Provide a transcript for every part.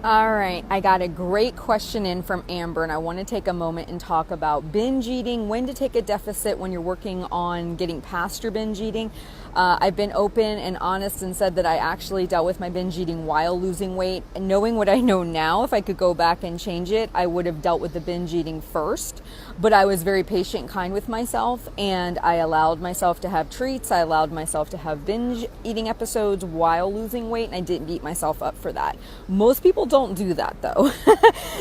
All right, I got a great question in from Amber, and I want to take a moment and talk about binge eating, when to take a deficit when you're working on getting past your binge eating. I've been open and honest and said that I actually dealt with my binge eating while losing weight. And knowing what I know now, if I could go back and change it, I would have dealt with the binge eating first. But I was very patient and kind with myself, and I allowed myself to have treats. I allowed myself to have binge eating episodes while losing weight, and I didn't beat myself up for that. Most people don't do that though.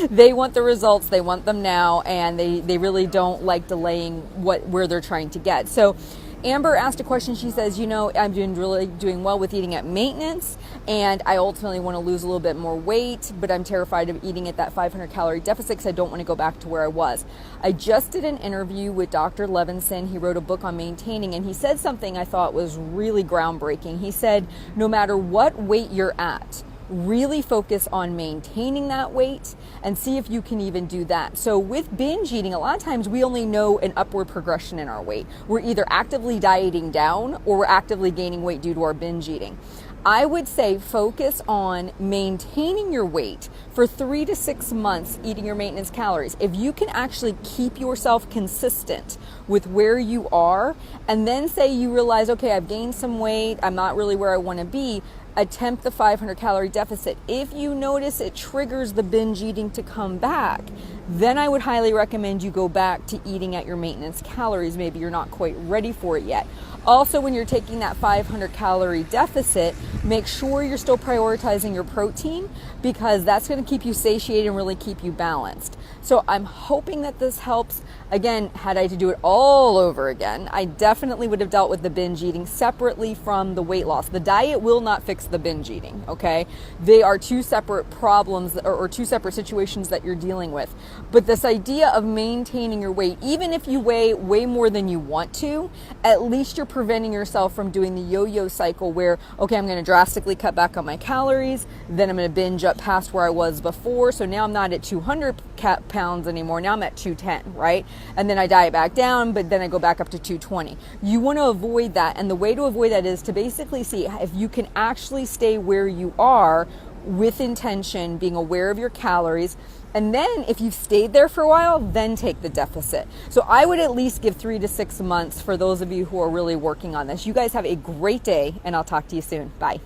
They want the results, they want them now, and they really don't like delaying where they're trying to get. So Amber asked a question. She says, I'm doing well with eating at maintenance, and I ultimately want to lose a little bit more weight, but I'm terrified of eating at that 500 calorie deficit because I don't want to go back to where I was. I just did an interview with Dr. Levinson. He wrote a book on maintaining, and he said something I thought was really groundbreaking. He said, no matter what weight you're at, really focus on maintaining that weight and see if you can even do that. So with binge eating, a lot of times we only know an upward progression in our weight. We're either actively dieting down or we're actively gaining weight due to our binge eating. I would say focus on maintaining your weight for 3 to 6 months, eating your maintenance calories. If you can actually keep yourself consistent with where you are, and then say you realize, okay, I've gained some weight, I'm not really where I want to be, attempt the 500 calorie deficit. If you notice it triggers the binge eating to come back, then I would highly recommend you go back to eating at your maintenance calories. Maybe you're not quite ready for it yet. Also, when you're taking that 500 calorie deficit, make sure you're still prioritizing your protein, because that's going to keep you satiated and really keep you balanced. So I'm hoping that this helps. Again, had I to do it all over again, I definitely would have dealt with the binge eating separately from the weight loss. The diet will not fix the binge eating, okay? They are two separate problems or two separate situations that you're dealing with. But this idea of maintaining your weight, even if you weigh way more than you want to, at least you're preventing yourself from doing the yo-yo cycle where, okay, I'm going to drastically cut back on my calories, then I'm going to binge up past where I was before. So now I'm not at 200 pounds anymore. Now I'm at 210, right? And then I diet back down, but then I go back up to 220. You want to avoid that. And the way to avoid that is to basically see if you can actually stay where you are with intention, being aware of your calories. And then if you've stayed there for a while, then take the deficit. So I would at least give 3 to 6 months for those of you who are really working on this. You guys have a great day, and I'll talk to you soon. Bye.